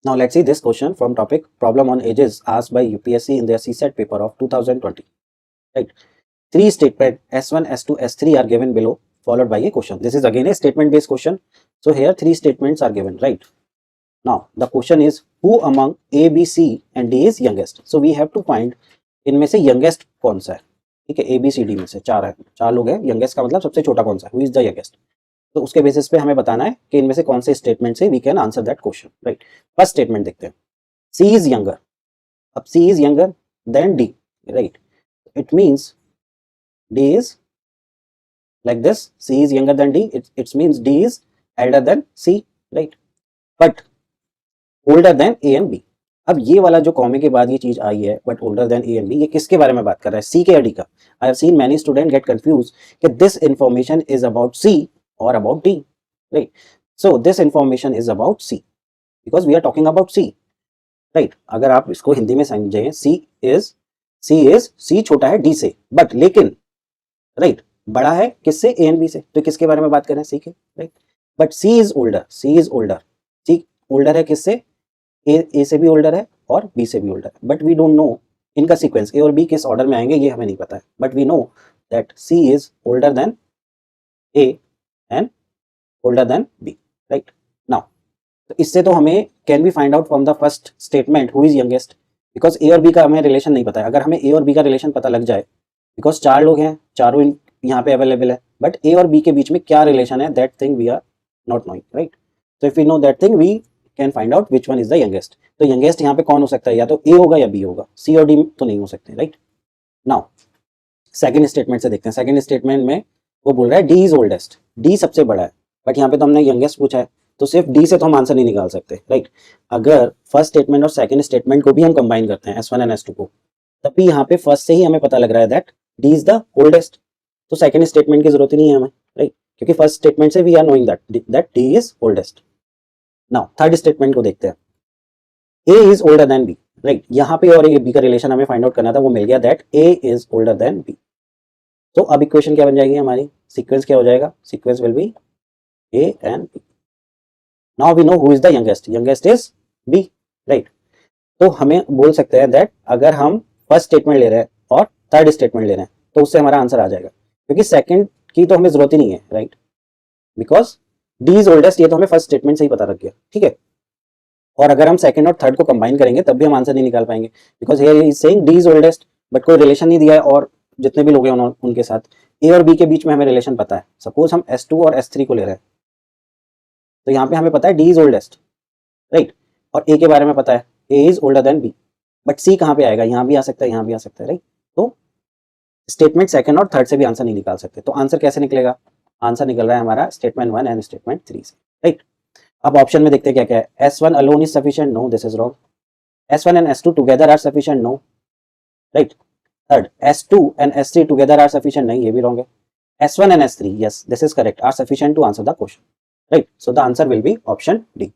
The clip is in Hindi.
Now let's see this question from topic problem on ages asked by UPSC in their CSET paper of 2020. Right. Three statement S1, S2, S3 are given below followed by a question. This is again a statement based question. So here three statements are given, right? Now the question is who among A, B, C and D is youngest? So we have to find इनमें से youngest कौन सा है. ठीक है, A, B, C, D में से चार लोग हैं. youngest का मतलब सबसे छोटा कौन सा है, who is the youngest. तो उसके बेसिस पे हमें बताना है कि इनमें से कौन से स्टेटमेंट से we can answer that question. Right, first statement देखते हैं. C is younger. अब C is younger than D, right? It means D is like this. C is younger than D. It means D is elder than C, right? But older than A and B. अब ये वाला जो कॉमे के बाद ये चीज आई है, but older than A and B, ये किसके बारे में बात कर रहा है, सी के या डी का? I have seen many student get confuse कि this information is about C or about D, right? So this information is about C because we are talking about C, right? अगर आप इसको हिंदी में समझें, C छोटा है D से, बट लेकिन right बड़ा है किससे, A and B से. तो किसके बारे में बात कर रहे हैं, C के, right? But C is older, C older है किससे, A से भी older है और B से भी older है. बट we don't know इनका सीक्वेंस A और B किस ऑर्डर में आएंगे ये हमें नहीं पता है. But we know that C is older than A and older than B, right? Now तो इससे तो हमें can we find out from the first statement who is youngest, because A और बी का हमें रिलेशन नहीं पता है. अगर हमें ए और बी का रिलेशन पता लग जाए, बिकॉज चार लोग हैं, चारों यहाँ पे अवेलेबल है, बट ए और बी के बीच में क्या रिलेशन है, that thing we are not knowing, right? तो if we know that thing we can find out which one is the youngest. तो यंगेस्ट यहाँ पे कौन हो सकता है, या तो ए होगा या बी होगा, सी और डी तो नहीं हो सकते, राइट? नाउ सेकेंड स्टेटमेंट से देखते हैं. सेकेंड स्टेटमेंट में वो बोल रहा है डी इज ओल्डेस्ट, डी सबसे बड़ा है, बट यहाँ पे तो हमने यंगेस्ट पूछा है, तो सिर्फ डी से तो हम आंसर नहीं निकाल सकते, राइट? अगर फर्स्ट स्टेटमेंट और सेकंड स्टेटमेंट को भी हम कंबाइन करते हैं S1 एंड S2 को, तब भी यहाँ पे फर्स्ट से ही हमें पता लग रहा है that D is the oldest. तो सेकंड स्टेटमेंट की जरूरत ही नहीं है हमें, राइट? क्योंकि फर्स्ट स्टेटमेंट से we are knowing that D is oldest. Now third statement को देखते हैं. A is older than B, right? यहाँ पे और ए बी का रिलेशन हमें फाइंड आउट करना था, वो मिल गया that A is older than B. तो अब इक्वेशन क्या बन जाएगी हमारी, सीक्वेंस क्या हो जाएगा, sequence will be A and B. Now we know who is the youngest. Youngest is B, right? तो हमें बोल सकते हैं दैट अगर हम फर्स्ट स्टेटमेंट ले रहे हैं और थर्ड स्टेटमेंट ले रहे हैं तो उससे हमारा आंसर आ जाएगा, क्योंकि सेकंड की तो हमें जरूरत ही नहीं है, right? Because D is oldest, ये तो हमें फर्स्ट स्टेटमेंट से ही पता लग गया, ठीक है? और अगर हम सेकंड और थर्ड को कंबाइन करेंगे तब भी हम आंसर नहीं निकाल पाएंगे, because here is saying D is oldest, but कोई रिलेशन नहीं दिया है, और जितने भी लोग हैं उनके साथ A और B के बीच में हमें रिलेशन पता है. सपोज हम S2 और S3 को ले रहे हैं, तो यहाँ पे हमें पता है डी इज ओल्डेस्ट, राइट? और ए के बारे में पता है A is older than B, but C कहाँ पे आएगा, यहाँ भी आ सकता है, यहाँ भी आ सकता है, राइट? तो स्टेटमेंट सेकंड और थर्ड से भी आंसर नहीं निकाल सकते. तो आंसर कैसे निकलेगा, आंसर निकल रहा है हमारा स्टेटमेंट 1 एंड स्टेटमेंट 3 से, राइट? अब ऑप्शन में देखते हैं क्या क्या है. S1 alone is sufficient, no this is wrong. S1 and S2 together are sufficient, no, right? Third S2 and S3 together are sufficient, नहीं, ये भी रॉन्ग है. S1 and S3, yes, this is correct, are sufficient to answer the question, right? So the answer will be option D.